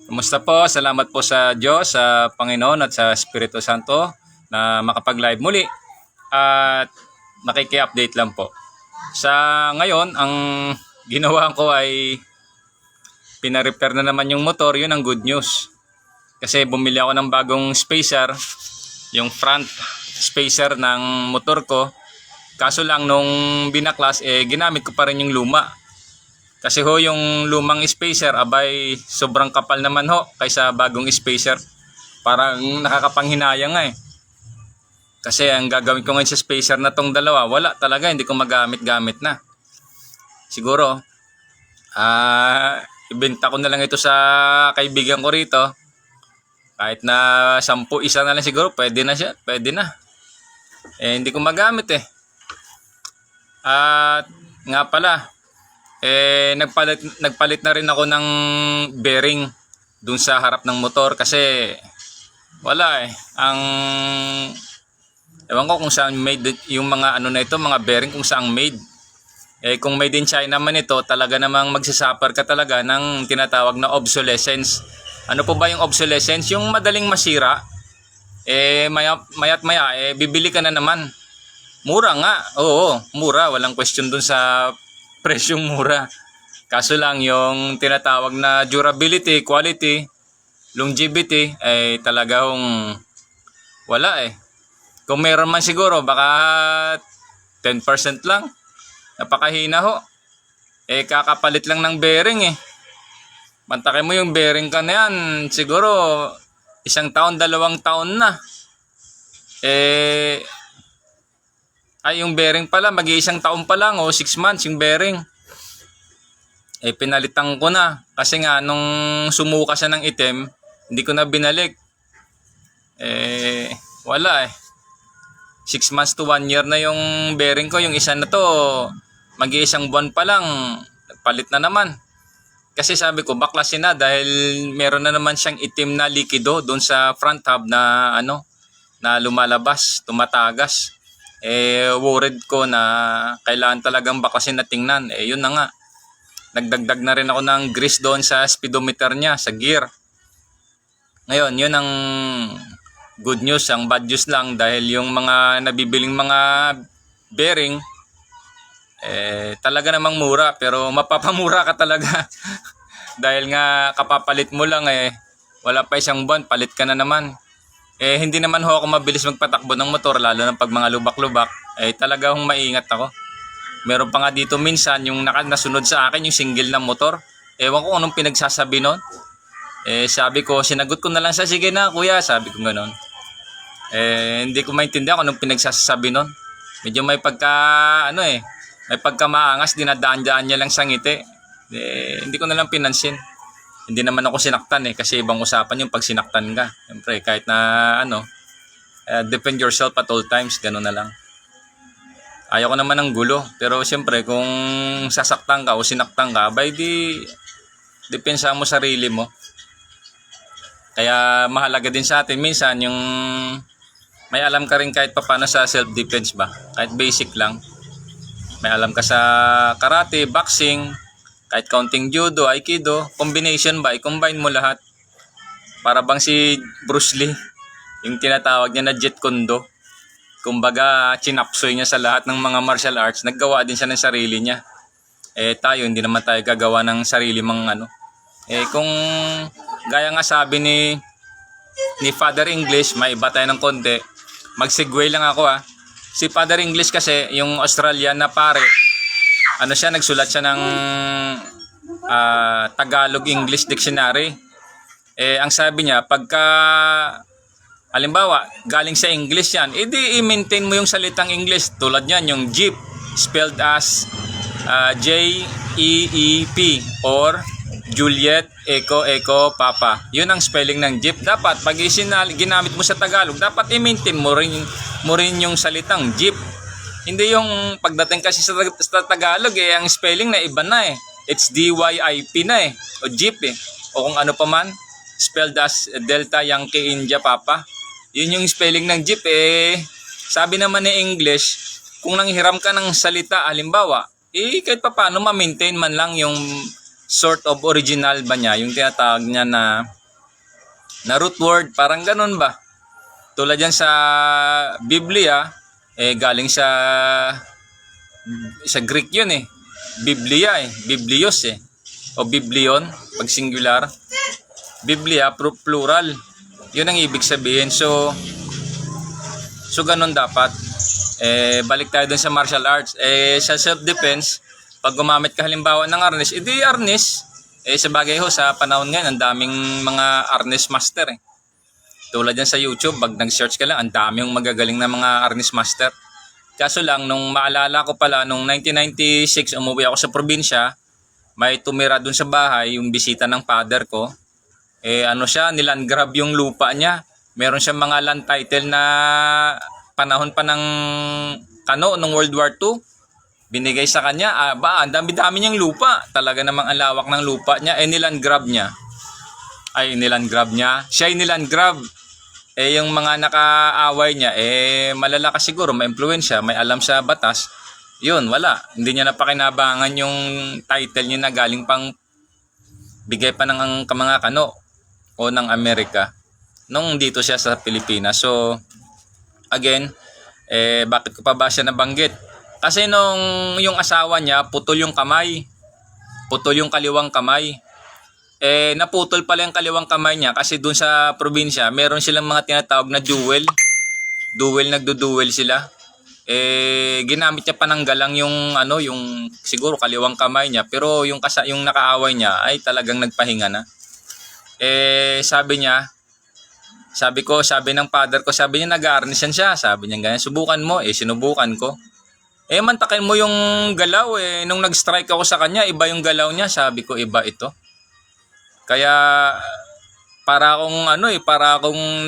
Kumusta po? Salamat po sa Diyos, sa Panginoon at sa Espiritu Santo na makapag-live muli at nakiki-update lang po. Sa ngayon, ang ginawa ko ay pina-repair na naman yung motor. Yun ang good news. Kasi bumili ako ng bagong spacer, yung front spacer ng motor ko. Kaso lang nung binaklas, ginamit ko pa rin yung luma. Kasi ho yung lumang spacer abay sobrang kapal naman ho kaysa bagong spacer. Parang nakakapanghinayang nga eh. Kasi ang gagawin ko ngayon sa spacer na tong dalawa, wala talaga, hindi ko magamit-gamit na. Siguro, ibenta ko na lang ito sa kaibigan ko rito. Kahit na 10 isa na lang siguro, pwede na siya, pwede na. Hindi ko magamit eh. At nga pala, nagpalit na rin ako ng bearing dun sa harap ng motor kasi wala eh. Ewan ko kung saan made yung mga ano na ito, mga bearing kung saan made. Kung made in China man ito, talaga namang magsasuffer ka talaga ng tinatawag na obsolescence. Ano po ba yung obsolescence? Yung madaling masira, maya't maya, bibili ka na naman. Mura nga, oo, mura. Walang question dun sa presyong mura. Kaso lang yung tinatawag na durability, quality, longevity ay talagang wala eh. Kung meron man siguro baka 10% lang. Napakahina ho. Kakapalit lang ng bearing eh. Mantakay mo yung bearing ka na yan, siguro 1 taon, 2 taon na. Yung bearing pala, mag-1 taon pa lang o 6 months yung bearing. Pinalitan ko na. Kasi nga, nung sumuka siya ng itim, hindi ko na binalik. Wala eh. 6 months to 1 year na yung bearing ko. Yung isa na to, mag-1 buwan pa lang, nagpalit na naman. Kasi sabi ko, baklasin na dahil meron na naman siyang itim na likido doon sa front hub na na lumalabas, tumatagas. Worried ko na kailangan talagang bakasin na tingnan. Yun na nga. Nagdagdag na rin ako ng grease doon sa speedometer niya, sa gear. Ngayon, yun ang good news. Ang bad news lang dahil yung mga nabibiling mga bearing, talaga namang mura. Pero mapapamura ka talaga. Dahil nga kapapalit mo lang wala pa 1 buwan, palit ka na naman. Hindi naman ho ako mabilis magpatakbo ng motor, lalo na pag mga lubak-lubak. Talagang maingat ako. Meron pa nga dito minsan yung nasunod sa akin yung single na motor. Ewan ko anong pinagsasabi nun. Sabi ko, sinagot ko na lang sa sige na kuya, sabi ko gano'n. Hindi ko maintindihan kung anong pinagsasabi nun. Medyo may may pagka maangas, dinadaan-daan niya lang sa ngiti. Hindi ko na lang pinansin. Hindi naman ako sinaktan kasi ibang usapan yung pag sinaktan ka. Siyempre, kahit na defend yourself at all times, gano'n na lang. Ayaw ko naman ng gulo. Pero siyempre, kung sasaktan ka o sinaktan ka, depensa mo sarili mo. Kaya mahalaga din sa atin minsan yung may alam ka rin kahit paano sa self-defense ba. Kahit basic lang. May alam ka sa karate, boxing, kahit counting judo, aikido, combination ba? I-combine mo lahat. Para bang si Bruce Lee, yung tinatawag niya na Jeet Kune Do. Kumbaga, chinapsoy niya sa lahat ng mga martial arts. Naggawa din siya ng sarili niya. Tayo, hindi naman tayo gagawa ng sarili mga kung gaya nga sabi ni Father English, may iba tayo ng konti. Mag-segue lang ako Si Father English kasi, yung Australian na pare, nagsulat siya ng Tagalog-English Dictionary. Ang sabi niya, pagka halimbawa, galing sa English yan, i-maintain mo yung salitang English. Tulad yan, yung jeep, spelled as J-E-E-P or Juliet, Echo, Papa. Yun ang spelling ng jeep. Dapat, pag ginamit mo sa Tagalog, dapat i-maintain mo rin yung salitang jeep. Hindi yung pagdating kasi sa Tagalog ang spelling na iba na It's D-Y-I-P na o jeep O kung ano pa man, spelled as Delta Yankee India Papa. Yun yung spelling ng jeep Sabi naman ni English, kung nanghiram ka ng salita, halimbawa, kahit pa paano ma-maintain man lang yung sort of original ba niya, yung tinatawag niya na root word, parang ganun ba? Tulad yan sa Biblia, galing sa Greek yun Biblia Biblios o Biblion, pag singular. Biblia, plural. Yun ang ibig sabihin. So ganun dapat. Balik tayo dun sa martial arts. Sa self-defense, pag gumamit ka halimbawa ng arnis, edi arnis. Sa bagay ho, sa panahon ngayon, ang daming mga arnis master Tulad yan sa YouTube, pag nag-search ka lang, ang daming magagaling na mga arnis master. Kaso lang, nung maalala ko pala, nung 1996, umuwi ako sa probinsya, may tumira dun sa bahay, yung bisita ng father ko. Niland grab yung lupa niya. Meron siyang mga land title na panahon pa ng Kano, nung World War II. Binigay sa kanya, ang dami-dami niyang lupa. Talaga namang ang lawak ng lupa niya. Niland grab niya. Siya ay niland grab. Yung mga nakaaway niya, malalaka siguro, may impluwensya, may alam sa batas. Yun, wala. Hindi niya napakinabangan yung title niya na galing pang bigay pa ng mga Kano o ng Amerika nung dito siya sa Pilipinas. So, again, bakit ko pa ba siya nabanggit? Kasi nung yung asawa niya, putol yung kamay. Putol yung kaliwang kamay. Naputol pala yung kaliwang kamay niya kasi dun sa probinsya, meron silang mga tinatawag na duel. Nagduduel sila. Ginamit niya pa ng galang yung siguro kaliwang kamay niya, pero yung nakaaway niya ay talagang nagpahinga na. Sabi ng father ko, sabi niya nag-aarnisan siya. Sabi niya ganyan, subukan mo. Sinubukan ko. Mantakin mo yung galaw nung nag-strike ako sa kanya, iba yung galaw niya. Sabi ko, iba ito. Kaya para akong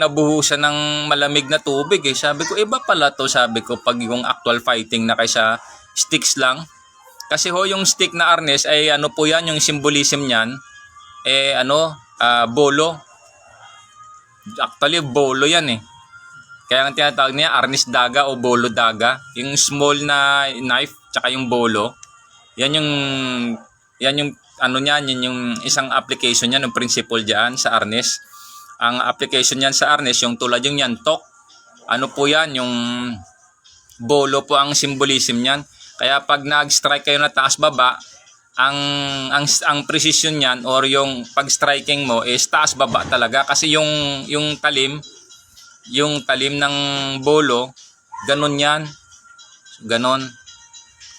nabuhusan ng malamig na tubig Sabi ko, iba pala to, sabi ko, pag yung actual fighting na kaysa sticks lang. Kasi yung stick na arnes ay po yan, yung symbolism niyan, bolo. Actually, bolo yan Kaya ang tinatawag niya, arnis daga o bolo daga. Yung small na knife, tsaka yung bolo. Yan yung yung isang application niyan, yung principle diyan sa arnis. Ang application niyan sa arnis, yung tulad yung yantok. Po yan, yung bolo po ang symbolism niyan. Kaya pag nag-strike kayo na taas baba, ang precision niyan or yung pag-striking mo is taas baba talaga kasi yung talim ng bolo, ganun yan. Ganon.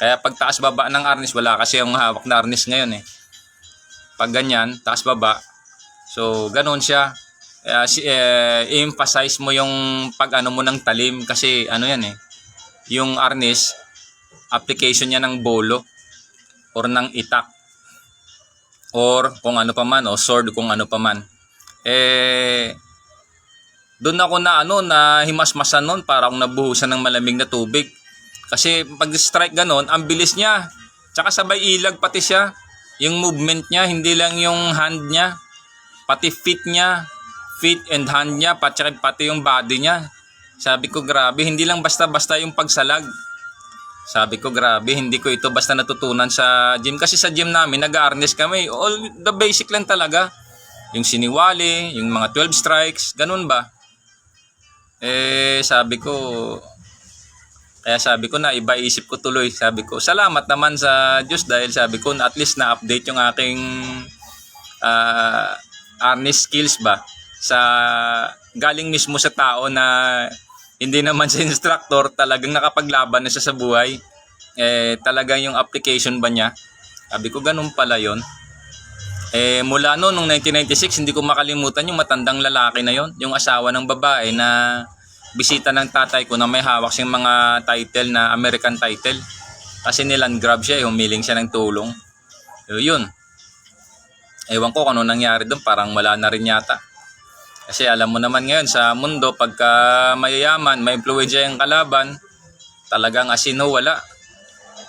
Kaya pag taas baba ng arnis, wala kasi yung hawak na arnis ngayon Pag ganyan, taas baba. So, ganun siya. I-emphasize mo yung pag mo ng talim kasi yung arnis, application niya ng bolo or ng itak or kung ano pa man o sword kung ano pa man. Doon ako na himasmasan noon, para akong nabuhusan ng malamig na tubig. Kasi pag strike ganon, ang bilis niya. Tsaka sabay ilag pati siya. Yung movement niya, hindi lang yung hand niya, pati feet and hand niya, pati yung body niya. Sabi ko, grabe, hindi lang basta-basta yung pagsalag. Sabi ko, grabe, hindi ko ito basta natutunan sa gym. Kasi sa gym namin, nag-harness kami. All the basic lang talaga. Yung siniwali, yung mga 12 strikes, ganun ba? Sabi ko, na iba isip ko tuloy. Sabi ko, salamat naman sa Diyos dahil sabi ko, at least na-update yung aking harness skills ba. Galing mismo sa tao na hindi naman sa instructor, talagang nakapaglaban na siya sa buhay. Talagang yung application ba niya. Sabi ko, ganun pala yun. Mula noong 1996, hindi ko makalimutan yung matandang lalaki na yon, yung asawa ng babae na bisita ng tatay ko na may hawak siyang mga title na American title. Kasi niland grab siya, humiling siya ng tulong. Yun. Ewan ko kung ano nangyari doon, parang wala na rin yata. Kasi alam mo naman ngayon sa mundo, pagka mayayaman, may impluwensya yung kalaban, talagang asino wala.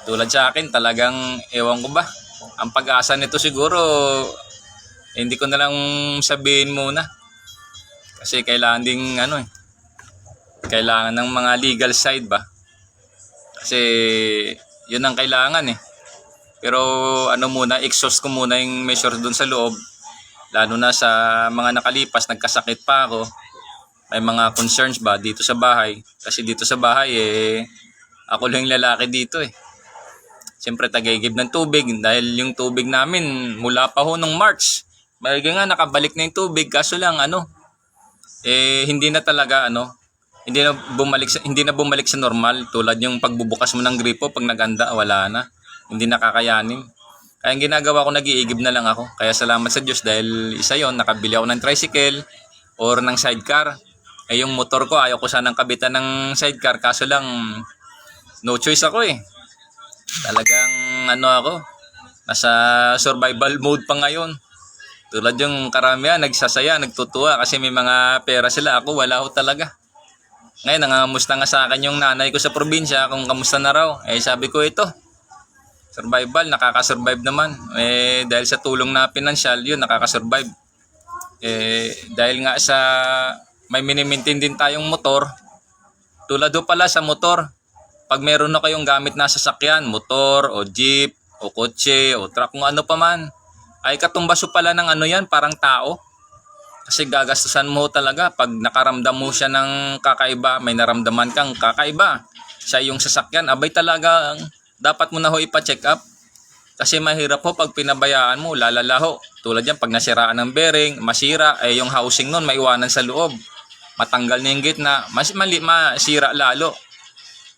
Tulad sa akin, talagang ewan ko ba. Ang pag-asa nito siguro, hindi ko na lang sabihin muna. Kasi kailangan ding kailangan ng mga legal side ba. Kasi yun ang kailangan Pero ano muna, exhaust ko muna yung measure dun sa loob. Lalo na sa mga nakalipas, nagkasakit pa ako. May mga concerns ba dito sa bahay? Kasi dito sa bahay ako lang yung lalaki dito eh. Siyempre tagaigib ng tubig dahil yung tubig namin mula pa ho nung March. Bagay nga nakabalik na yung tubig kaso lang hindi na talaga hindi na bumalik sa normal tulad yung pagbubukas mo ng gripo pag naganda wala na. Hindi nakakayanin. Kaya ang ginagawa ko nag-iigib na lang ako. Kaya salamat sa Diyos dahil isa yon nakabili ako ng tricycle or ng sidecar. Yung motor ko ayaw ko sanang kabitan ng sidecar kaso lang no choice ako eh. Talagang ako, nasa survival mode pa ngayon. Tulad yung karamihan, nagsasaya, nagtutuwa kasi may mga pera sila. Ako wala ho talaga. Ngayon, nangangamusta nga sa akin yung nanay ko sa probinsya kung kamusta na raw. Sabi ko ito, survival, nakakasurvive naman. Dahil sa tulong na pinansyal, yun, nakakasurvive. Dahil nga sa may minimaintain din tayong motor, tulad ho pala sa motor, pag meron na kayong gamit na sasakyan, motor o jeep o kotse o truck kung ano pa man, ay katumbaso pala ng yan, parang tao. Kasi gagastusan mo talaga pag nakaramdam mo siya ng kakaiba, may naramdaman kang kakaiba sa iyong sasakyan, abay talaga dapat mo na ho ipa-check up. Kasi mahirap ho pag pinabayaan mo, lalalaho. Tulad yan, pag nasiraan ng bearing, masira, yung housing nun maiwanan sa loob. Matanggal na yung gitna, masira lalo.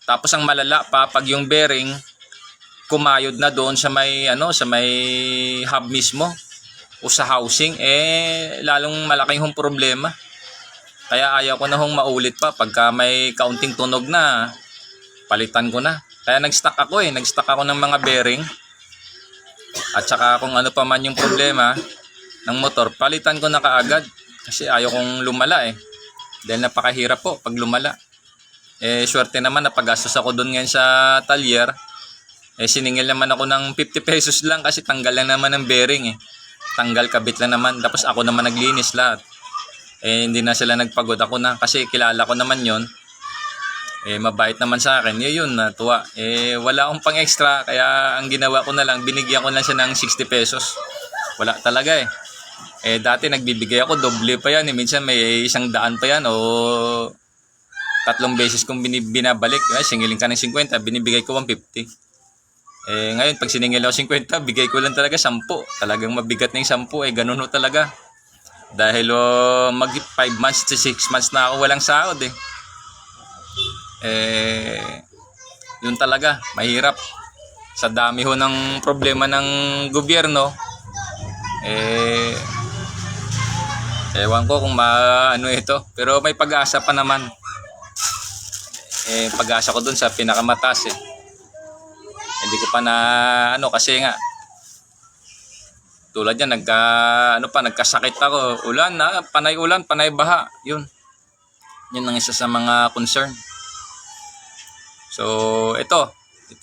Tapos ang malala pa pag yung bearing kumayod na doon sa may hub mismo o sa housing lalong malaking hong problema. Kaya ayaw ko na hong maulit pa pagka may kaunting tunog na palitan ko na. Kaya nag-stock ako ng mga bearing. At saka kung ano pa man yung problema ng motor, palitan ko na kaagad kasi ayaw kong lumala dahil napakahirap po pag lumala. Swerte naman napagastos ako doon ngayon sa talyer. Siningil naman ako ng 50 pesos lang kasi tanggal lang naman ng bearing Tanggal kabit lang naman. Tapos ako naman naglinis lahat. Hindi na sila nagpagod, ako na kasi kilala ko naman yon. Mabait naman sa akin. Yun, natuwa. Wala akong pang extra kaya ang ginawa ko na lang, binigyan ko lang siya ng 60 pesos. Wala talaga dati nagbibigay ako, doble pa yan. Minsan may 100 pa yan o 3 beses kong binabalik. Singilin ka ng 50, binibigay ko 150. Ngayon, pag siningil ako 50, bigay ko lang talaga 10. Talagang mabigat na yung 10. Ganun ho talaga. Dahil mag 5 months to 6 months na ako walang sahod yun talaga, mahirap. Sa dami ho ng problema ng gobyerno, ewan ko kung ito. Pero may pag-asa pa naman. Pag-asa ko dun sa pinakamataas Hindi ko pa na kasi nga tulad yan nagkasakit ako. Ulan panay baha. Yun ang isa sa mga concern. So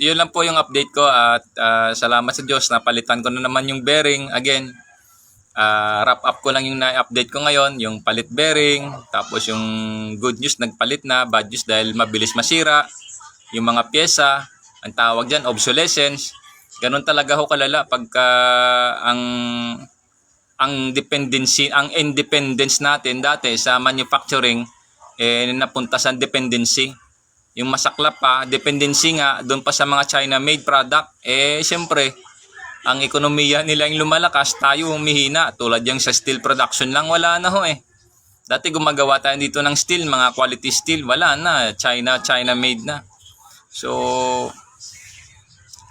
yun lang po yung update ko at salamat sa Diyos napalitan ko na naman yung bearing again. Wrap up ko lang yung na-update ko ngayon, yung palit bearing, tapos yung good news nagpalit na, bad news dahil mabilis masira yung mga pyesa. Ang tawag dyan, obsolescence. Ganun talaga ho kalala pagka ang independence natin dati sa manufacturing napunta sa dependency. Yung masaklap pa, dependency nga doon pa sa mga China-made product. Siyempre, ang ekonomiya nila yung lumalakas, tayo humihina. Tulad yung sa steel production lang, wala na ho Dati gumagawa tayo dito ng steel, mga quality steel, wala na. China-made na. So,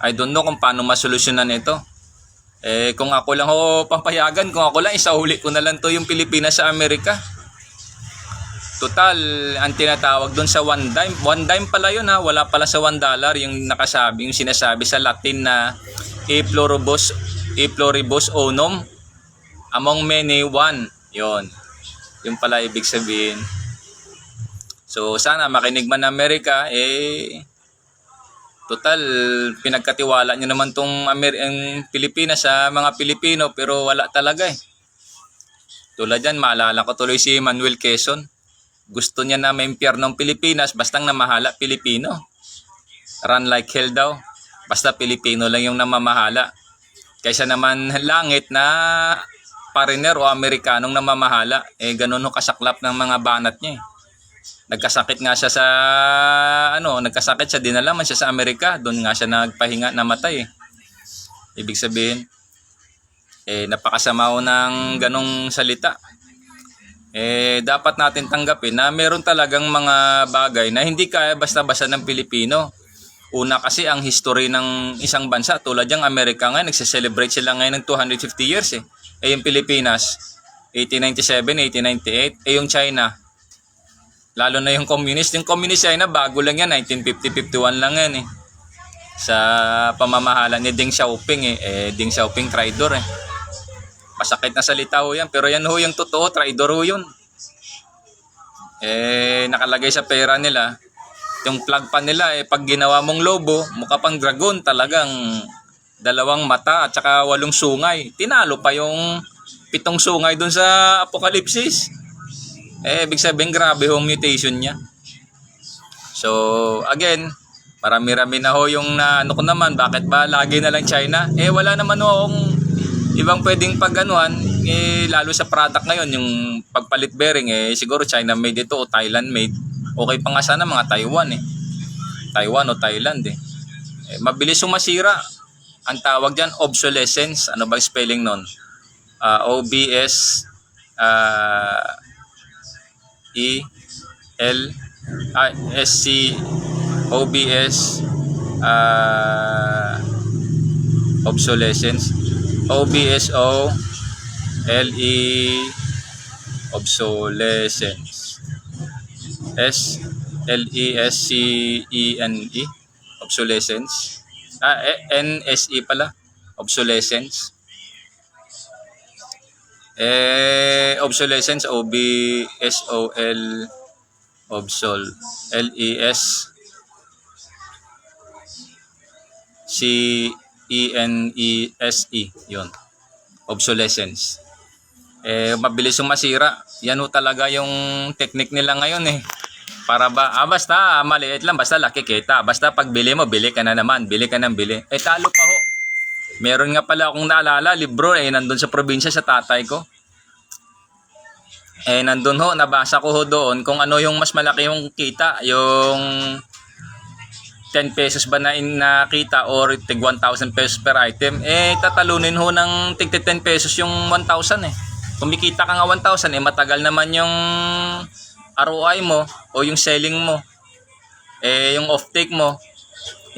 I don't know kung paano masolusyonan ito. Kung ako lang pampayagan, kung ako lang isauli ko na lang to yung Pilipinas sa Amerika. Total, ang tinatawag doon sa one dime pala yun wala pala sa $1 yung yung sinasabi sa Latin na e pluribus unum, among many one. Yun pala ibig sabihin. So sana makinig man Amerika, total pinagkatiwala nyo naman tong ang Pilipinas sa mga Pilipino pero wala talaga Tulad yan, maalala ko tuloy si Manuel Quezon. Gusto niya na ma-impyerno ng Pilipinas bastang namahala Pilipino. Run like hell daw. Basta Pilipino lang yung namamahala. Kaysa naman langit na foreigner o Amerikanong namamahala. Ganun ho kasaklap ng mga banat niya eh. Nagkasakit nga siya sa nagkasakit siya, dinala man siya sa Amerika. Doon nga siya nagpahinga, namatay eh. Ibig sabihin, napakasama ho ng ganong salita. Dapat natin tanggapin na meron talagang mga bagay na hindi kaya basta-basta ng Pilipino. Una kasi ang history ng isang bansa, tulad yung Amerika ngayon, nagse-celebrate sila ngayon ng 250 years eh. Yung Pilipinas, 1897, 1898. Yung China, lalo na yung communist China, bago lang yan, 1950-51 lang yan eh. Sa pamamahala ni Deng Xiaoping Deng Xiaoping traitor eh. Pasakit na salita ho yan, pero yan ho yung totoo, traitor ho yun. Nakalagay sa pera nila, yung plug pa nila pag ginawa mong lobo, mukha pang dragon, talagang 2 mata at saka 8 sungay. Tinalo pa yung 7 sungay dun sa Apokalipsis. Ibig sabihin grabe yung mutation niya. So again, marami-rami na ho yung ko naman, bakit ba lagi na lang China? Wala naman ho akong ibang pwedeng pag-anuhan, lalo sa product ngayon, yung pagpalit bearing, siguro China made ito o Thailand made. Okay pa nga sana mga Taiwan Taiwan o Thailand mabilis sumasira. Ang tawag dyan, obsolescence. Ano ba spelling nun? OBS SC OBS obsolescence. OBSO LE obsolescence. SLESCENE obsolescence. NSE pala, obsolescence. Obsolescence, OBSOL obsol LES CENESE yun, obsolescence. Mabilis masira. Yan ho talaga yung technique nila ngayon para ba, basta maliit lang, basta laki kita, basta pag bili mo, bili ka na naman, bili ka ng bili. Talo pa ho. Meron nga pala akong naalala, libro nandun sa probinsya sa tatay ko. Nandun ho, nabasa ko ho doon kung ano yung mas malaki yung kita, yung 10 pesos ba na nakita or tig 1,000 pesos per item. Tatalunin ho ng tig 10 pesos yung 1,000 Kumikita ka nga 1,000 matagal naman yung ROI mo o yung selling mo. Yung off-take mo,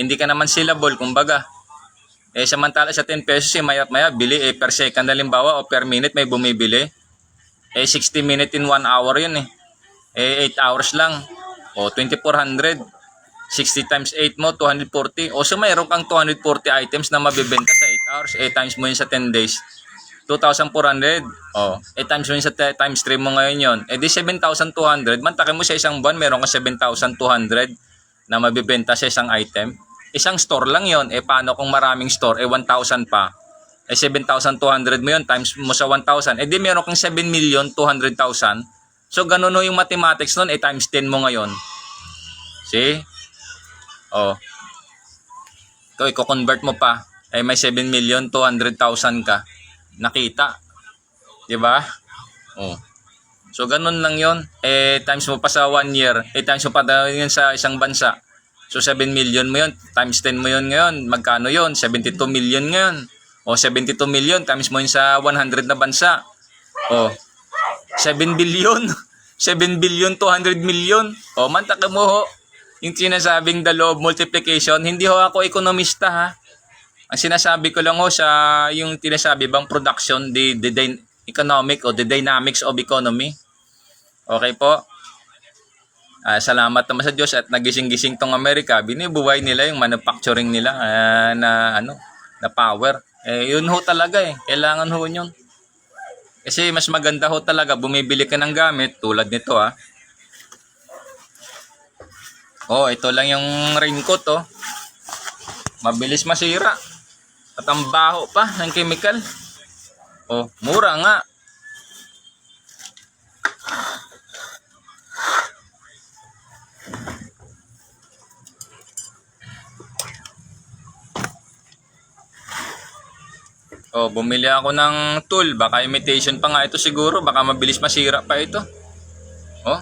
hindi ka naman sellable, kumbaga. Samantala sa 10 pesos maya bili per second halimbawa o per minute may bumibili. 60 minutes in 1 hour yun 8 hours lang. O 2,400. 60 times 8 mo, 240. O so mayroon kang 240 items na mabibenta sa 8 hours. Times mo yun sa 10 days. 2,400. Times mo yun sa times 3 mo ngayon yun. Di 7,200. Mantakin mo sa isang buwan, meron ka 7,200 na mabibenta sa isang item. Isang store lang yun. Paano kung maraming store? 1,000 pa. 7,200 mo yun. Times mo sa 1,000. Di meron kang 7,200,000. So, ganun yung mathematics nun. Times 10 mo ngayon. See? Ito, i-convert mo pa. May 7,200,000 ka. Nakita. Diba? So, ganun lang yun. Times mo pa sa 1 year. Times mo pa yun sa isang bansa. So, 7 million mo yun. Times 10 mo yun ngayon. Magkano yun? 72 million ngayon. 72 million. Times mo yun sa 100 na bansa. 7 billion. 7 billion, 200 million. Mantaka mo ho. Yung sinasabing the law of multiplication. Hindi ho ako ekonomista ha. Ang sinasabi ko lang ho sa yung tinasabi bang production, the economic o the dynamics of economy. Okay po. Salamat naman sa Diyos at nagising-gising tong Amerika. Binibuhay nila yung manufacturing nila na power. Yun ho talaga Kailangan ho yun. Kasi mas maganda ho talaga bumibili ka ng gamit tulad nito ha. Ito lang yung raincoat Mabilis masira. At ang baho pa ng chemical. Mura nga. Oh, bumili ako ng tool. Baka imitation pa nga ito siguro. Baka mabilis masira pa ito. Oh,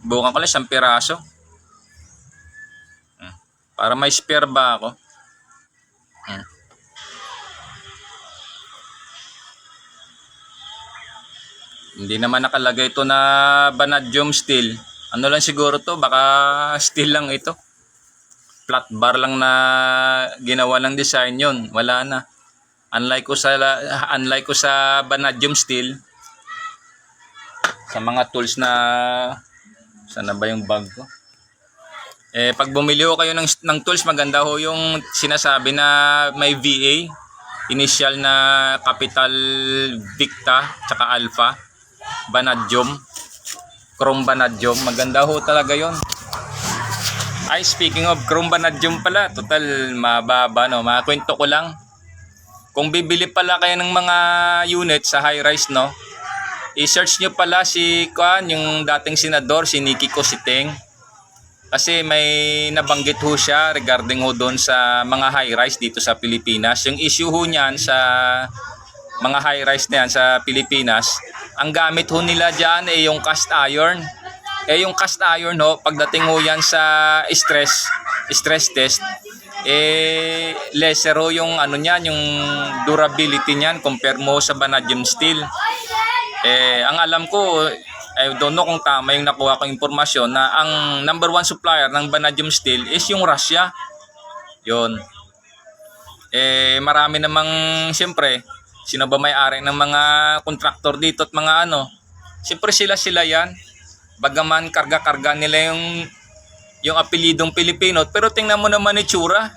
bukan ko lang 1 piraso. Para may spare ba ako? Hindi naman nakalagay ito na vanadium steel. Ano lang siguro to, baka steel lang ito. Flat bar lang na ginawa ng design yun. Wala na. Unlike ko sa vanadium steel, sa mga tools na sana ba yung bag ko? Pag bumili ho kayo ng tools, maganda ho yung sinasabi na may VA, initial na capital Victa, tsaka Alpha, vanadium, chrome vanadium, maganda ho talaga yon. Ay, speaking of chrome vanadium pala, total mababa, no? Makwento ko lang. Kung bibili pala kayo ng mga unit sa high-rise, no? I-search nyo pala yung dating senador, si Nicky Cositeng. Kasi may nabanggit ho siya regarding ho doon sa mga high-rise dito sa Pilipinas. Yung issue ho niyan sa mga high-rise na yan sa Pilipinas, ang gamit ho nila dyan ay yung cast iron. Yung cast iron ho, pagdating ho yan sa stress test, lesser ho yung ano niyan, yung durability niyan compare mo sa vanadium steel. Ang alam ko, I don't know kung tama yung nakuha kong impormasyon, na ang number 1 supplier ng vanadium steel is yung Russia. Yun. Marami namang, siyempre, sino ba may-ari ng mga kontraktor dito at mga ano? Siyempre sila yan. Bagaman karga-karga nila yung apelidong Pilipino, pero tingnan mo naman itsura.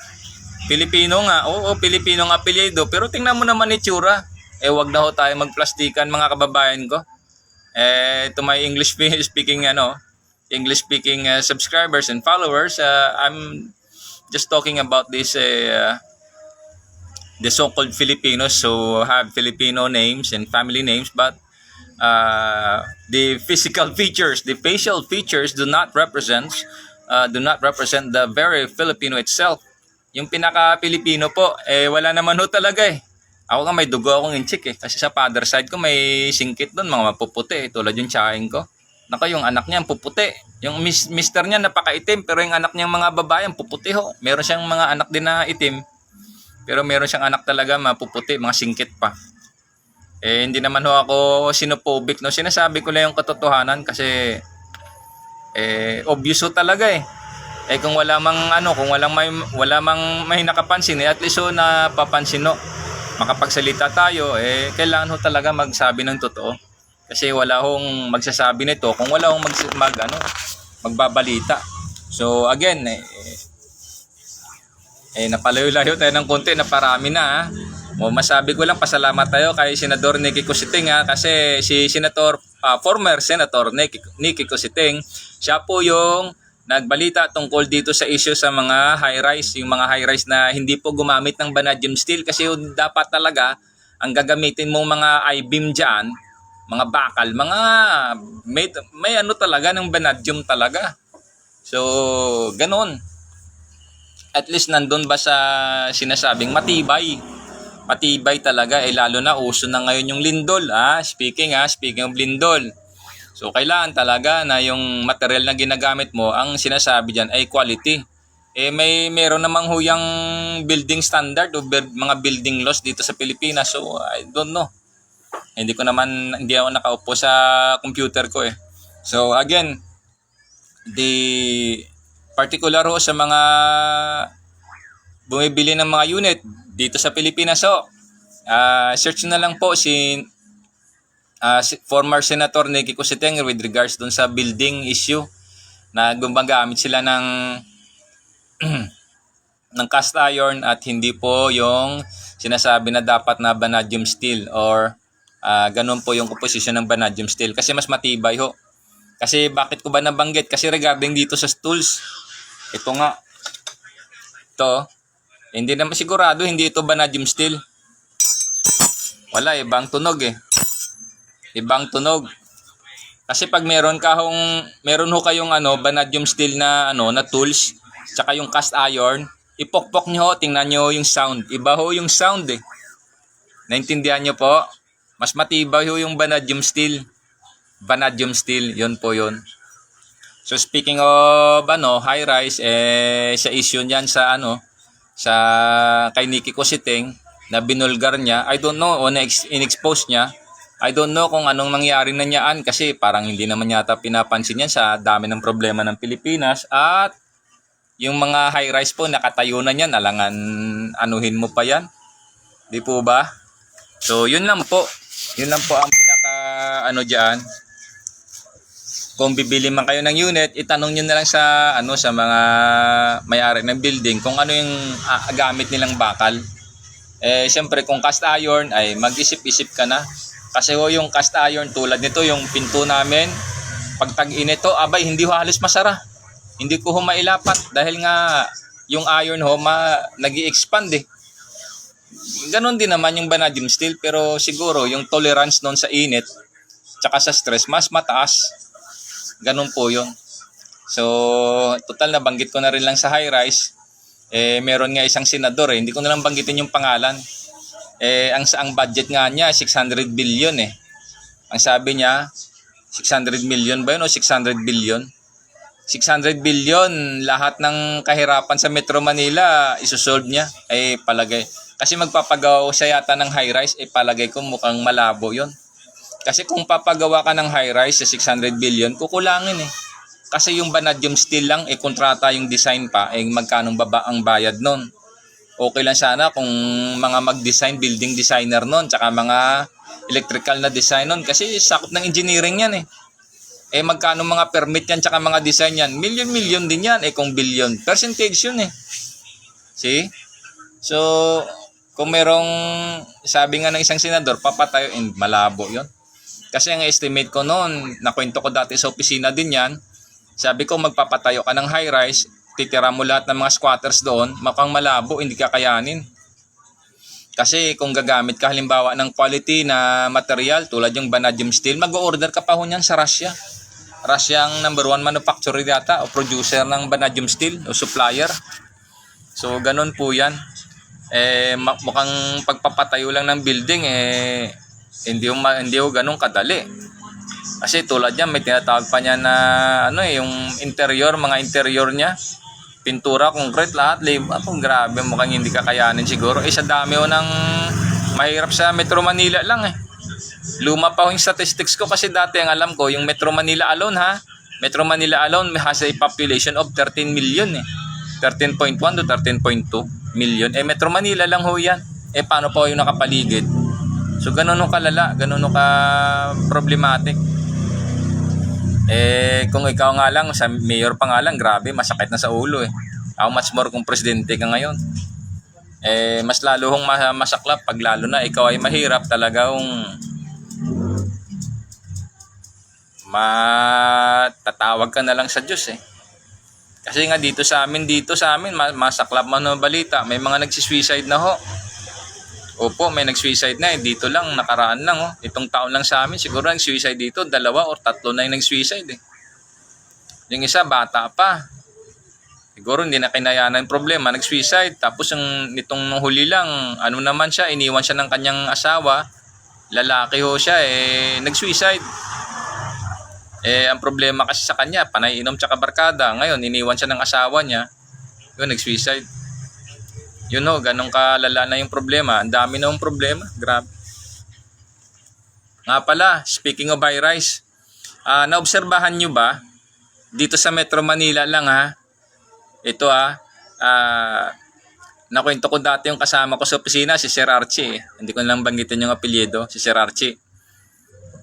Pilipino nga, oo, Pilipino ng apelyido, pero tingnan mo naman itsura. Wag na ho tayo magplastikan, mga kababayan ko. To my English speaking subscribers and followers, I'm just talking about this the so-called Filipinos who have Filipino names and family names, but the physical features, the facial features do not represent the very Filipino itself. Yung pinaka-Pilipino po, wala naman ho talaga eh. Ako nga may dugo akong inchik eh. Kasi sa father side ko may singkit doon, mga mapuputi. Tulad yung tsahin ko. Naka, yung anak niya puputi. Yung mister niya napakaitim, pero yung anak niyang mga babae puputi ho. Meron siyang mga anak din na itim, pero meron siyang anak talaga mapuputi, mga singkit pa. Hindi naman ho ako sinophobic, no. Sinasabi ko lang yung katotohanan kasi obvious ho talaga eh. Kung wala mang may nakapansin at least ho napapansin no. Makapagsalita tayo, kailangan ho talaga magsabi ng totoo. Kasi wala hong magsasabi nito kung wala hong magbabalita. So again, napalayo-layo tayo ng konti, naparami na. Masabi ko lang, pasalamat tayo kay Senador Nicky Cositeng kasi si former Senator Nicky Cositeng, siya po yung nagbalita tungkol dito sa issue sa mga high-rise, yung mga high-rise na hindi po gumamit ng vanadium steel kasi dapat talaga ang gagamitin mong mga I-beam dyan, mga bakal, mga may ano talaga ng vanadium talaga. So, ganun. At least nandun ba sa sinasabing matibay? Matibay talaga, lalo na uso na ngayon yung lindol. Speaking of lindol. So, kailangan talaga na yung material na ginagamit mo, ang sinasabi dyan ay quality. Meron namang huyang building standard o mga building laws dito sa Pilipinas. So, I don't know. Hindi ako nakaupo sa computer ko eh. So, again, the particular ho sa mga bumibili ng mga unit dito sa Pilipinas, search na lang po si former Senator Nicky Cositeng with regards dun sa building issue na gumagamit sila ng ng cast iron at hindi po yung sinasabi na dapat na vanadium steel or ganun po yung composition ng vanadium steel kasi mas matibay ho. Kasi bakit ko ba nabanggit? Kasi regarding dito sa tools, ito nga, hindi naman sigurado hindi ito vanadium steel. Wala, ibang tunog eh. Ibang tunog. Kasi pag meron ho kayong vanadium steel na na tools, tsaka yung cast iron, ipokpok nyo ho, tingnan nyo yung sound. Iba ho yung sound eh. Naintindihan nyo po? Mas matibay ho yung vanadium steel. Vanadium steel, yun po yun. So speaking of high rise, sa issue niyan sa sa kay Nikki Cositing na binulgar niya, I don't know, o in-expose niya. I don't know kung anong nangyari na niyaan kasi parang hindi naman yata pinapansin yan sa dami ng problema ng Pilipinas at yung mga high rise po nakatayo na niyan, alangan anuhin mo pa yan. Di po ba? So yun lang po. Yun lang po ang pinaka diyan. Kung bibili man kayo ng unit, itanong niyo na lang sa sa mga may-ari ng building kung ano yung gamit nilang bakal. Siyempre kung cast iron ay mag-isip-isip ka na. Kasi yung cast iron tulad nito, yung pinto namin, pag tag-init to, abay hindi ho halos masara. Hindi ko ho mailapat dahil nga yung iron ho nag-i-expand eh. Ganon din naman yung vanadium steel pero siguro yung tolerance noon sa init tsaka sa stress mas mataas. Ganon po yun. So, total na banggit ko na rin lang sa high rise. Meron nga isang senador hindi ko na lang banggitin yung pangalan. Ang budget nga niya 600 billion eh. Ang sabi niya 600 million ba yun o 600 billion? 600 billion lahat ng kahirapan sa Metro Manila isosolve niya palagay. Kasi magpapagawa siya yata ng high rise palagay ko mukhang malabo yon. Kasi kung papagawa ka ng high rise sa 600 billion kukulangin eh. Kasi yung vanadium steel lang kontrata yung design pa magkano baba ang bayad nun. Okay lang sana kung mga mag-design building designer nun tsaka mga electrical na design nun kasi sakop ng engineering yan eh. Magkano mga permit yan tsaka mga design yan? Million din yan kung billion. Percentage yun eh. See? So, kung merong sabi nga ng isang senador, papatayo, malabo yon. Kasi ang estimate ko noon, nakwento ko dati sa opisina din yan, sabi ko magpapatayo ka ng high rise, titira mo lahat ng mga squatters doon, makang malabo, hindi kakayanin. Kasi kung gagamit ka halimbawa ng quality na material tulad yung vanadium steel, mag-order ka pa ho niyan sa Russia. Russia ang number 1 manufacturer yata o producer ng vanadium steel o supplier. So ganun po yan. Mukhang pagpapatayo lang ng building hindi ho ganun kadali. Kasi tulad yan may tinatawag pa niya na yung interior, mga interior niya. Pintura, concrete, lahat, grabe, mukhang hindi kakayanin siguro. Sa dami ho ng mahirap sa Metro Manila lang Luma pa ho yung statistics ko kasi dati ang alam ko, yung Metro Manila alone Metro Manila alone has a population of 13 million 13.1 to 13.2 million. Metro Manila lang ho yan. Paano pa ho yung nakapaligid? So, ganun kalala, ganun ka problematic. Kung ikaw nga lang, sa mayor pa nga lang, grabe, masakit na sa ulo How much more kung presidente ka ngayon? Mas lalo hong masaklap pag lalo na ikaw ay mahirap talaga matatawag ka na lang sa Diyos Kasi nga dito sa amin masaklap man ng balita, may mga nagsisuicide na ho. Opo, may nag-suicide na dito lang, nakaraan lang Itong taon lang sa amin, siguro nag-suicide dito, 2 o 3 na yung nag-suicide Yung isa, bata pa. Siguro hindi na kinayanan yung problema, nag-suicide. Tapos yung nitong huli lang, naman siya, iniwan siya ng kanyang asawa. Lalaki ho siya, nag-suicide. Ang problema kasi sa kanya, panay inom tsaka barkada. Ngayon, iniwan siya ng asawa niya. Yun, nag-suicide. Yun ganun kalala na yung problema. Ang dami na yung problema. Grabe. Nga pala, speaking of high rise, naobserbahan nyo ba, dito sa Metro Manila lang ito nakwento ko dati yung kasama ko sa opisina, si Sir Archie Hindi ko lang banggitin yung apelyido, si Sir Archie.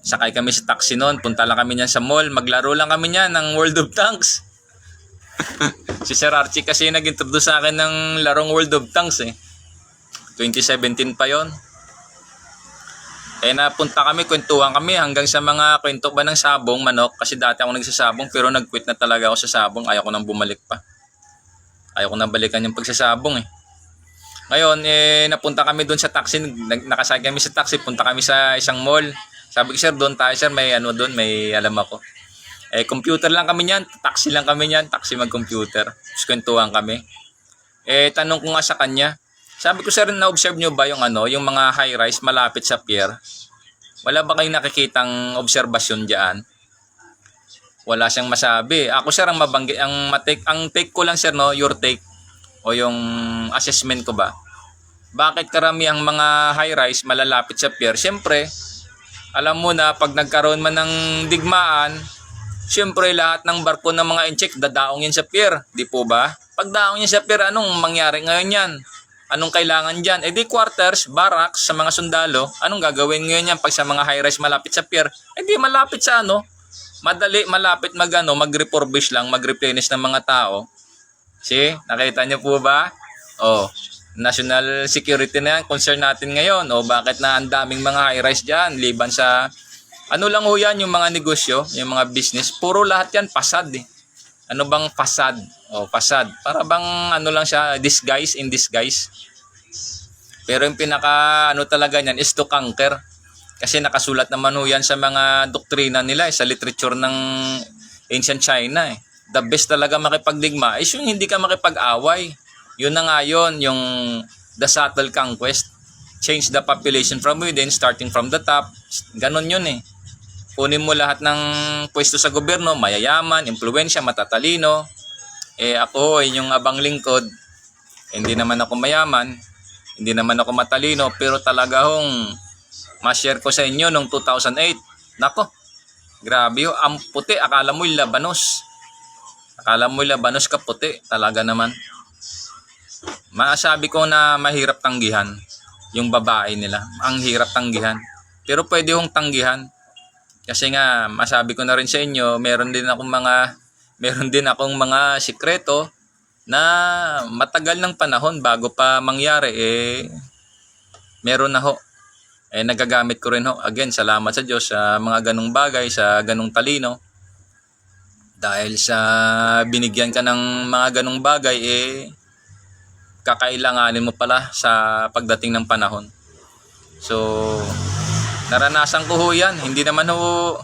Sakay kami sa taxi noon, punta lang kami niyan sa mall, maglaro lang kami niyan ng World of Tanks. Si Sir Archie kasi nag-introduce sa akin ng larong World of Tanks 2017 pa yon. Napunta kami, kwentuhan kami hanggang sa mga kwento ba ng sabong, manok. Kasi dati ako nagsasabong pero nag-quit na talaga ako sa sabong. Ayaw ko nang bumalik pa. Ayaw ko nang balikan yung pagsasabong Ngayon, napunta kami doon sa taxi. Nakasakay kami sa taxi, punta kami sa isang mall. Sabi ko, sir, doon tayo, sir. May doon, may alam ako. Computer lang kami niyan, taxi lang kami niyan, taxi mag-computer. Tapos kwentuhan kami. Tanong ko nga sa kanya, Sabi ko sir, na-observe nyo ba yung yung mga high-rise malapit sa pier? Wala ba kayong nakikitang obserbasyon diyan? Wala siyang masabi. Ako sir ang mabanggit, ang take ko lang sir no, your take o yung assessment ko ba. Bakit karamihang mga high-rise malalapit sa pier? Siyempre, alam mo na pag nagkaroon man ng digmaan, siyempre lahat ng barko ng mga incheck dadaong yan sa pier, di po ba? Pag daong yan sa pier, anong mangyari ngayon yan? Anong kailangan dyan? Di quarters, barracks sa mga sundalo, anong gagawin ngayon yan pag sa mga high-rise malapit sa pier? Di malapit sa madali, malapit mag-refurbish lang, mag-replenish ng mga tao. See, nakita niyo po ba? National security na yan, concern natin ngayon. Bakit na ang daming mga high-rise dyan, liban sa, lang ho yan, yung mga negosyo, yung mga business, puro lahat yan, fasad eh. Ano bang fasad? Fasad. Para bang lang siya, disguise in disguise. Pero yung pinaka, talaga niyan is to conquer. Kasi nakasulat naman ho yan sa mga doktrina nila, sa literature ng ancient China eh. The best talaga makipagdigma is yung hindi ka makipag-away. Yun na nga yun, yung the subtle conquest. Change the population from within, starting from the top. Ganon yun eh. Kunin mo lahat ng pwesto sa gobyerno, mayayaman, impluwensya, matatalino. Ako yung abang lingkod. Hindi naman ako mayaman, hindi naman ako matalino, pero talaga ma-share ko sa inyo noong 2008. Nako, grabe yun, ang puti, akala mo yung labanos. Akala mo yung labanos ka puti, talaga naman. Masabi ko na mahirap tanggihan yung babae nila. Ang hirap tanggihan. Pero pwede hong tanggihan. Kasi nga, masabi ko na rin sa inyo, meron din akong mga sikreto na matagal ng panahon bago pa mangyari. Meron na ho. Nagagamit ko rin ho. Again, salamat sa Diyos sa mga ganong bagay, sa ganong talino. Dahil sa binigyan ka ng mga ganong bagay, kakailanganin mo pala sa pagdating ng panahon. So, naranasan ko ho yan. Hindi naman ho,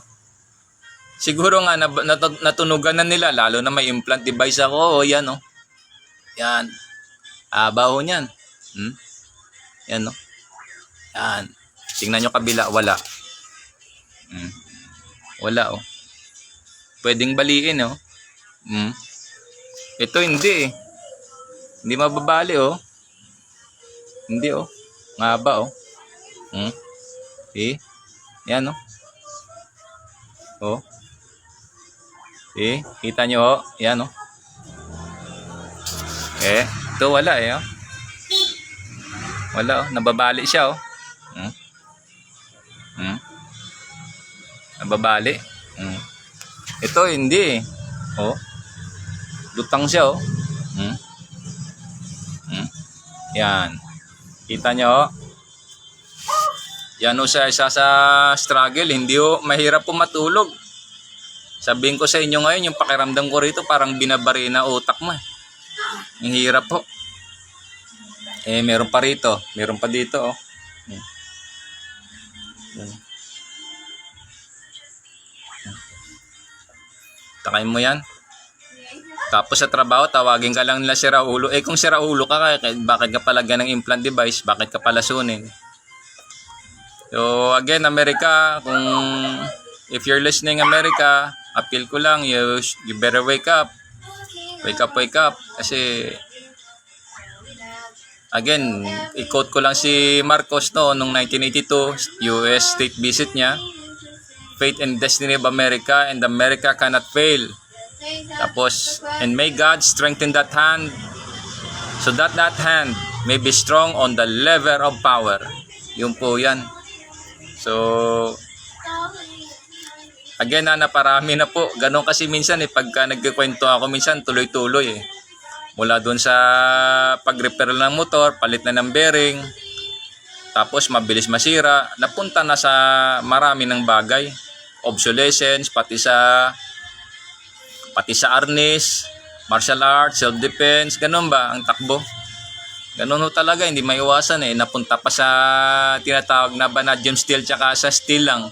siguro nga natunugan na nila, lalo na may implant device ako. Yan Yan. Haba ho niyan. Yan Yan. Tingnan nyo kabila, wala. Wala Pwedeng baliin Ito hindi Hindi mababali Hindi Ngaba Yan kita nyo yan ito wala wala nababali siya nababali ito hindi lutang siya yan kita nyo yan sa isa sa struggle, hindi mahirap po matulog. Sabihin ko sa inyo ngayon, yung pakiramdam ko rito parang binabari na utak mo. Ang hirap po. Meron pa rito, meron pa dito Takain mo yan. Tapos sa trabaho, tawagin ka lang nila si Raulo. Kung si Raulo ka, bakit ka palagyan ng implant device? Bakit ka pala sunin? So again, America, if you're listening America, appeal ko lang, you better wake up. Wake up. Kasi, again, i-quote ko lang si Marcos noong 1982, US state visit niya. Faith and destiny of America, and America cannot fail. Tapos, and may God strengthen that hand, so that hand may be strong on the lever of power. Yun po yan. So, again naparami na po. Ganon kasi minsan pagka nagkikwento ako minsan tuloy-tuloy Mula doon sa pag-repair ng motor, palit na ng bearing, tapos mabilis masira, napunta na sa marami ng bagay. Obsolescence, pati sa harness, martial arts, self-defense, ganon ba ang takbo? Ganon talaga, hindi maiwasan Napunta pa sa tinatawag na vanadium steel tsaka sa steel lang.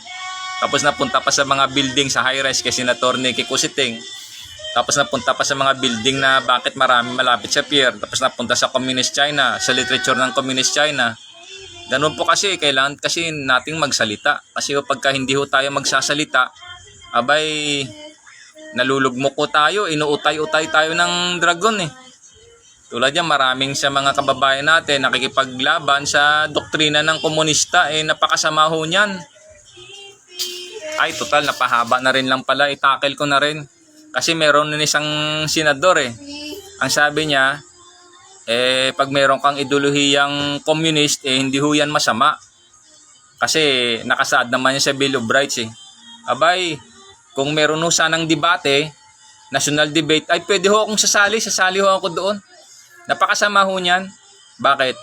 Tapos napunta pa sa mga building, sa high-rise kasi na Torne Kikusiting. Tapos napunta pa sa mga building na bakit marami malapit sa pier. Tapos napunta sa Communist China, sa literature ng Communist China. Ganun po kasi, kailangan kasi nating magsalita. Kasi pagka hindi ho tayo magsasalita, abay, nalulugmok ko tayo, inuutay-utay tayo ng dragon eh. Tulad yan, maraming sa mga kababayan natin nakikipaglaban sa doktrina ng komunista, napakasama ho niyan. Ay, total, napahaba na rin lang pala, itakel ko na rin. Kasi meron din isang senador Ang sabi niya, pag meron kang ideolohiyang communist, hindi ho yan masama. Kasi nakasaad naman yan sa Bill of Rights Abay, kung meron ho sanang debate, national debate, ay pwede ho akong sasali ho ako doon. Napakasama ho niyan. Bakit?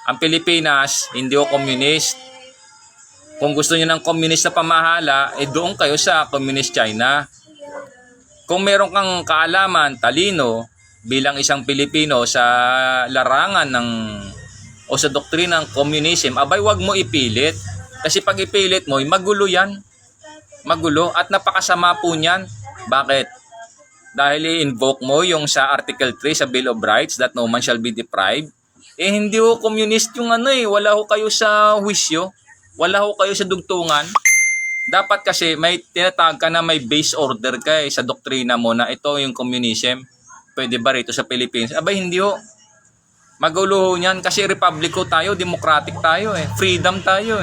Ang Pilipinas, hindi ho communist. Kung gusto niyo ng communist na pamahala, doon kayo sa Communist China. Kung meron kang kaalaman, talino, bilang isang Pilipino sa larangan o sa doktrina ng communism, abay wag mo ipilit. Kasi pag ipilit mo, magulo yan. Magulo at napakasama po niyan. Bakit? Dahil i-invoke mo yung sa Article 3 sa Bill of Rights that no man shall be deprived. Hindi ho communist yung wala ho kayo sa wisyo. Wala ho kayo sa dugtungan. Dapat kasi may tinatawag ka na may base order ka sa doktrina mo na ito yung communism. Pwede ba rito sa Philippines? Abay hindi ho. Magulo ho niyan kasi republic ho tayo, democratic tayo freedom tayo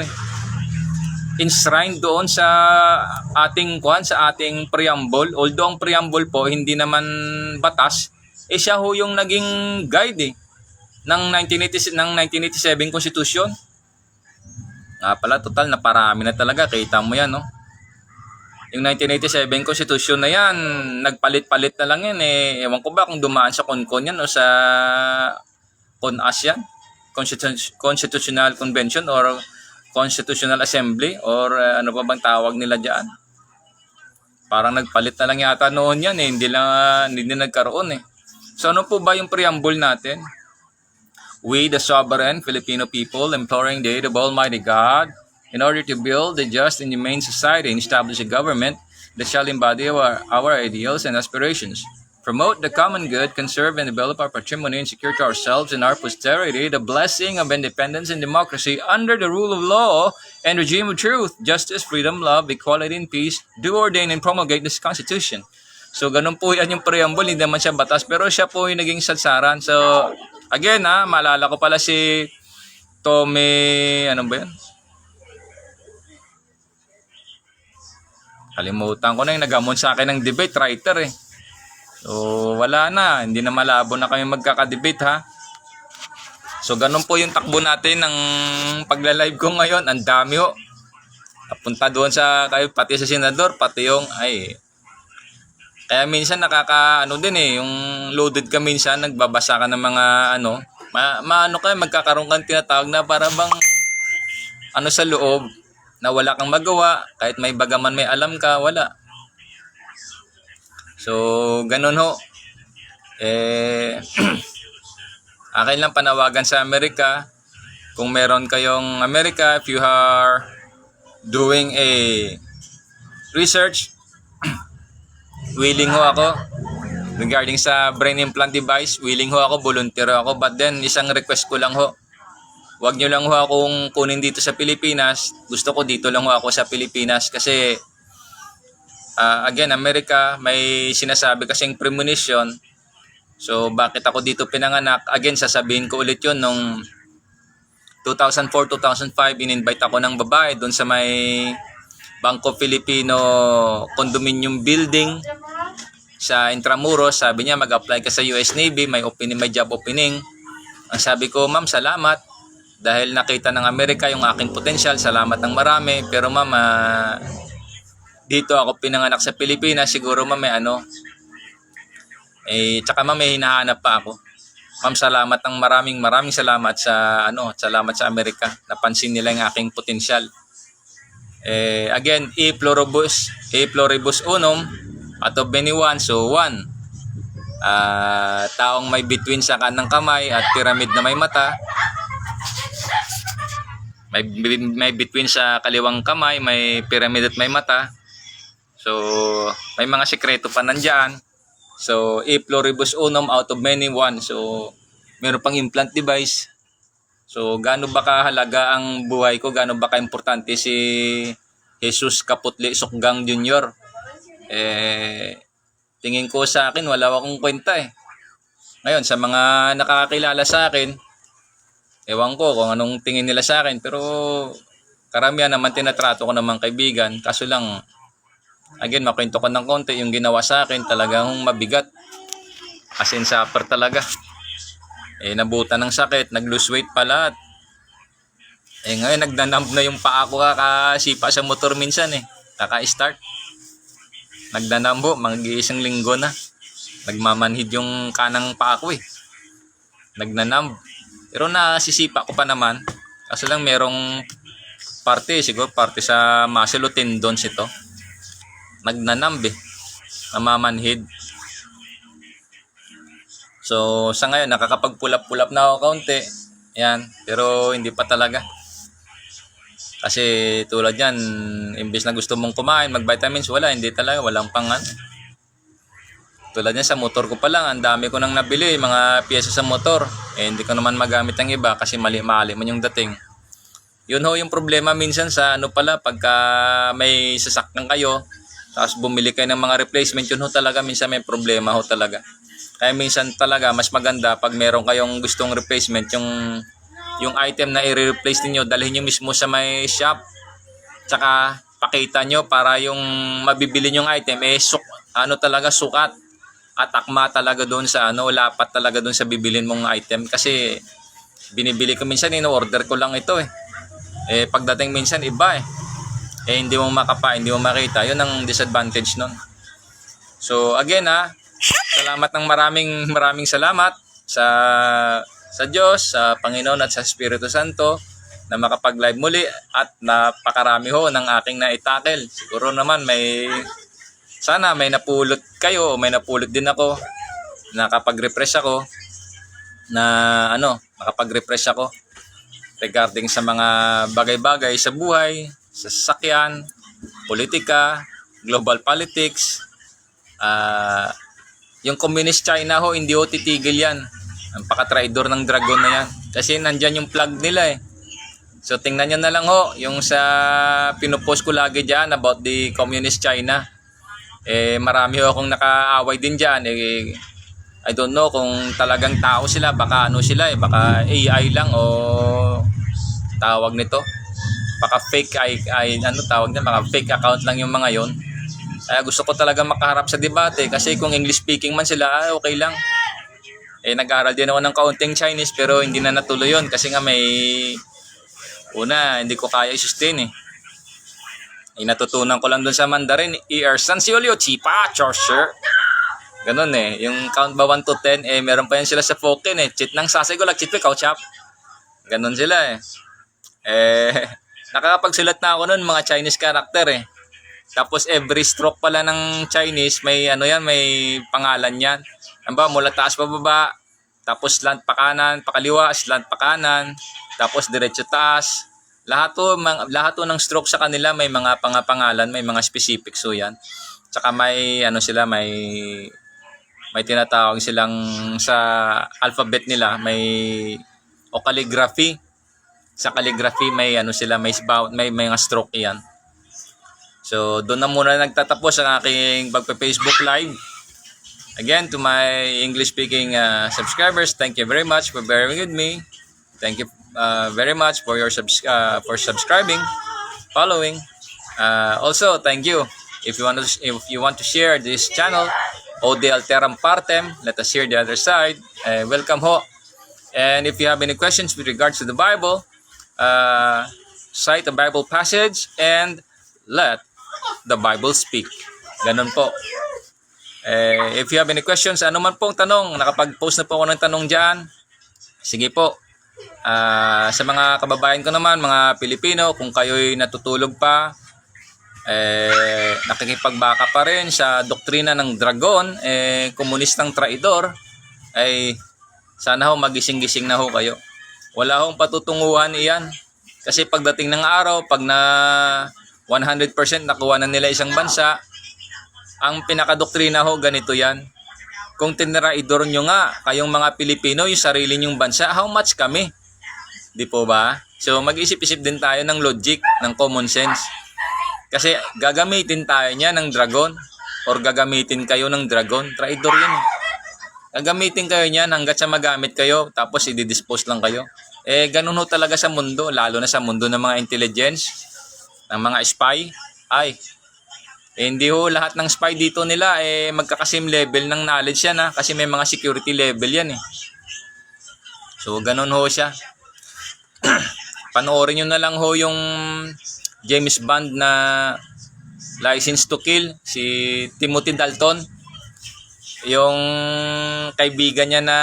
enshrined doon sa ating preamble. Although ang preamble po hindi naman batas, siya ho yung naging guide ng 1987 Constitution. Pala total na parami na talaga, kita mo yan Yung 1987 Constitution na yan, nagpalit-palit na lang yan Ewan ko ba kung dumaan sa CONCON yan o sa CONAS yan, Constitutional Convention or Constitutional Assembly or ano pa bang tawag nila diyan. Parang nagpalit na lang yata noon yan hindi nagkaroon So ano po ba yung preamble natin? We, the sovereign Filipino people, imploring the aid of Almighty God, in order to build a just and humane society and establish a government that shall embody our ideals and aspirations, promote the common good, conserve and develop our patrimony, and secure to ourselves and our posterity the blessing of independence and democracy under the rule of law and regime of truth, justice, freedom, love, equality, and peace, do ordain and promulgate this Constitution. So, ganun po yan yung preamble, hindi naman siya batas, pero siya po yung naging sadsaran. So, again maalala ko pala si Tommy, ano ba yan? Kalimutan ko na yung nagamon sa akin ng debate writer So, wala na. Hindi na malabo na kami magkaka-debate So, ganun po yung takbo natin ng pagla-live ko ngayon. Ang dami Punta doon kayo, pati sa senador, pati yung, Kaya minsan yung loaded ka minsan, nagbabasa ka ng mga, magkakaroon kang tinatawag na para bang, sa loob, na wala kang magawa, kahit may bagaman may alam ka, wala. So, ganun akin lang panawagan sa Amerika. Kung meron kayong Amerika, if you are doing a research, willing ako. Regarding sa brain implant device, willing ako, volunteer ako. But then, isang request ko lang Huwag nyo lang akong kunin dito sa Pilipinas. Gusto ko dito lang ako sa Pilipinas kasi again, Amerika, may sinasabi kasing premonition. So, bakit ako dito pinanganak? Again, sasabihin ko ulit yun nung 2004-2005, in-invite ako ng babae doon sa may Bangko Filipino condominium building sa Intramuros. Sabi niya, mag-apply ka sa US Navy, may job opening. Ang sabi ko, ma'am, salamat. Dahil nakita ng Amerika yung aking potential, salamat ng marami. Pero ma'am, dito ako pinanganak sa Pilipinas, siguro ma'am tsaka ma'am may hinahanap pa ako. Ma'am, salamat ng maraming salamat salamat sa Amerika. Napansin nila yung aking potensyal. Again, e pluribus unum, ato beniwan, so one. Taong may bituin sa kanang kamay at pyramid na may mata. May bituin sa kaliwang kamay, may pyramid at may mata. So, may mga sekreto pa nandiyan. So, e pluribus unum out of many one. So, meron pang implant device. So, gaano ba kahalaga ang buhay ko? Gaano ba kaimportante si Jesus Kaputli Sukgang Jr.? Tingin ko sa akin, wala akong kwenta eh. Ngayon, sa mga nakakakilala sa akin, ewan ko kung anong tingin nila sa akin. Pero, karamihan naman tinatrato ko naman kaibigan. Kaso lang, again, makwento ko ng konti. Yung ginawa sa akin, talagang mabigat. As in, suffer talaga. Nabutan ng sakit, nag-lose weight pa lahat. Ngayon nagdanumb na yung paa ko kakasipa sa motor minsan kaka-start. Nagdanumb mag-iisang linggo na. Nagmamanhid yung kanang paa ko Nagnanumb. Pero nasisipa ko pa naman. Kaso lang merong siguro parte sa muscle o tendons ito. Nagnanumb namamanhid. So, sa ngayon, nakakapagpulap-pulap na ako kaunti. Yan. Pero, hindi pa talaga. Kasi, tulad yan, imbes na gusto mong kumain, mag-vitamins, wala. Hindi talaga. Walang pangan. Tulad yan, sa motor ko pa lang, ang dami ko nang nabili, mga piyesa sa motor. Hindi ko naman magamit ang iba kasi mali-mali man yung dating. Yun yung problema minsan sa pagka may sasakyan kayo, tapos bumili kayo ng mga replacement, yun talaga, minsan may problema talaga. Kaya minsan talaga mas maganda pag meron kayong gustong replacement, yung item na i-replace niyo dalhin niyo mismo sa may shop. Tsaka pakita nyo para yung mabibili yung item talaga sukat at akma talaga doon sa lapat talaga doon sa bibilin mong item. Kasi binibili ko minsan, in-order ko lang ito pagdating minsan iba hindi mo hindi mo makita. Yun ang disadvantage nun. So again salamat ng maraming salamat sa Diyos, sa Panginoon at sa Espiritu Santo na makapag-live muli at napakarami ng aking naitakel. Siguro naman sana may napulot kayo o may napulot din ako, nakapag-refresh ako nakapag-refresh ako regarding sa mga bagay-bagay sa buhay, sa sasakyan, politika, global politics. Yung Communist China hindi titigil yan. Ang paka-traidor ng dragon na yan. Kasi nandyan yung flag nila So tingnan nyo na lang yung sa pinupost ko lagi dyan about the Communist China. Marami akong nakaaway din dyan. I don't know kung talagang tao sila. Baka baka AI lang o tawag nito. Baka fake baka fake account lang yung mga yon. Kaya gusto ko talaga makaharap sa debate kasi kung English speaking man sila, okay lang. Nag-aaral din ako ng kaunting Chinese pero hindi na natuloy yun kasi nga hindi ko kaya i-sustain natutunan ko lang dun sa Mandarin, San Siolio, Chipa, Chorser. Ganun yung count ba 1 to 10, meron pa yan sila sa Fokin Chit ng sasay ko, chit pe, chap. Ganun sila nakakapagsulat na ako nun, mga Chinese character Tapos every stroke pala ng Chinese may may pangalan yan. Mula taas pa baba, tapos slant pa kanan, pakaliwa, slant pa kanan, tapos diretso taas. Lahat ng stroke sa kanila may mga pangalan, may mga specifics yan. Tsaka may may tinatawag silang sa alphabet nila, may calligraphy. Sa calligraphy may may mga stroke yan. So, doon na muna nagtatapos ang aking pagpe-Facebook Live. Again, to my English-speaking subscribers, thank you very much for bearing with me. Thank you very much for your subscribing, following. Also, thank you. If you want to share this channel, Ode Alteram Partem, let us hear the other side. Welcome ho. And if you have any questions with regards to the Bible, cite a Bible passage and let the Bible speak. Ganun po. If you have any questions, ano man pong tanong, nakapag-post na po ako ng tanong dyan. Sige po. Sa mga kababayan ko naman, mga Pilipino, kung kayo'y natutulog pa, nakikipagbaka pa rin sa doktrina ng dragon, komunistang traidor, ay sana magising-gising na kayo. Wala patutunguhan iyan. Kasi pagdating ng araw, pag na 100% nakuha na nila isang bansa, ang pinakadoktrina ganito yan. Kung tinraidor nyo nga, kayong mga Pilipino, yung sarili nyong bansa, how much kami? Di po ba? So mag-isip-isip din tayo ng logic, ng common sense. Kasi gagamitin tayo niya ng dragon or gagamitin kayo ng dragon. Traidor yan. Gagamitin kayo niyan hanggat sa magamit kayo tapos i-dispose lang kayo. Ganun ho talaga sa mundo, lalo na sa mundo ng mga intelligence, ng mga spy. Hindi ho lahat ng spy dito nila magkakasim level ng knowledge yan kasi may mga security level yan So ganun ho siya. Panoorin nyo na lang ho yung James Bond na License to Kill, si Timothy Dalton. Yung kaibigan niya na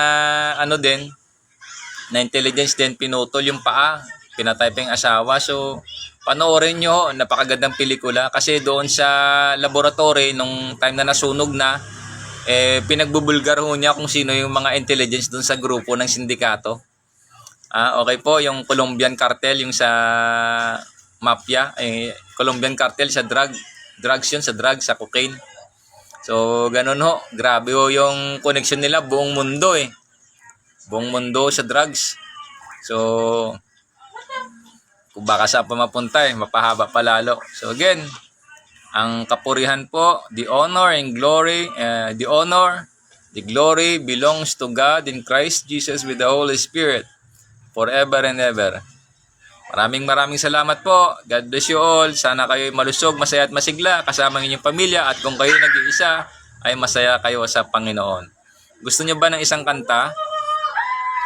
na intelligence din, pinutol yung paa, pinatay pa yung asawa. So panoorin nyo, napakagandang pelikula kasi doon sa laboratory nung time na nasunog na pinagbubulgar ho niya kung sino yung mga intelligence doon sa grupo ng sindikato. Okay po, yung Colombian cartel, yung sa mafia, Colombian cartel sa drugs yun, sa cocaine. So ganun ho, grabe ho yung connection nila, buong mundo buong mundo sa drugs. So kung baka sa mapunta mapahaba pa lalo. So again, ang kapurihan po, the honor and glory, the glory belongs to God in Christ Jesus with the Holy Spirit, forever and ever. Maraming salamat po. God bless you all. Sana kayo malusog, masaya at masigla kasama ng inyong pamilya, at kung kayo nag-iisa ay masaya kayo sa Panginoon. Gusto niyo ba ng isang kanta?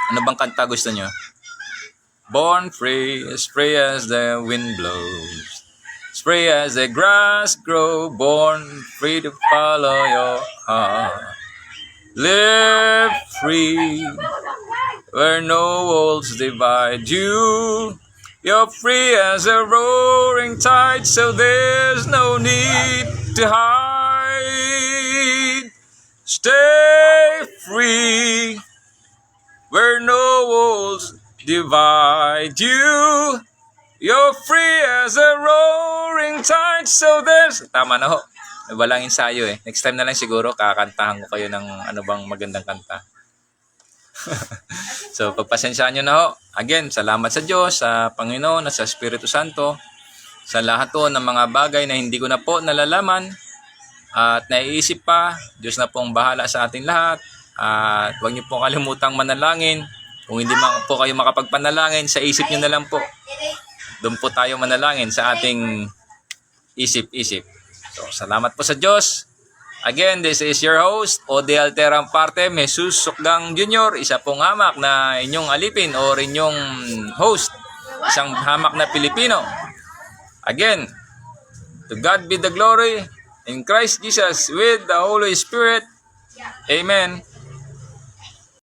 Ano bang kanta gusto niyo? Born free as the wind blows, free as the grass grow, born free to follow your heart. Live free where no walls divide you. You're free as a roaring tide, so there's no need to hide. Stay free where no walls divide you. You're free as a roaring tide, so there's... Tama na ho. Walang ensayo Next time na lang siguro kakantahan ko kayo ng ano bang magandang kanta. So pagpasensyaan nyo na ho. Again, salamat sa Diyos, sa Panginoon, at sa Espiritu Santo, sa lahat ho ng mga bagay na hindi ko na po nalalaman at naiisip pa. Diyos na po ang bahala sa ating lahat. At huwag niyo po kalimutang manalangin. Kung hindi po kayo makapagpanalangin, sa isip niyo na lang po. Doon po tayo manalangin sa ating isip-isip. So, salamat po sa Diyos. Again, this is your host, Ode Alteram Parte, Jesus Sukgang Jr., isa pong hamak na inyong alipin o inyong host, isang hamak na Pilipino. Again, to God be the glory in Christ Jesus with the Holy Spirit. Amen.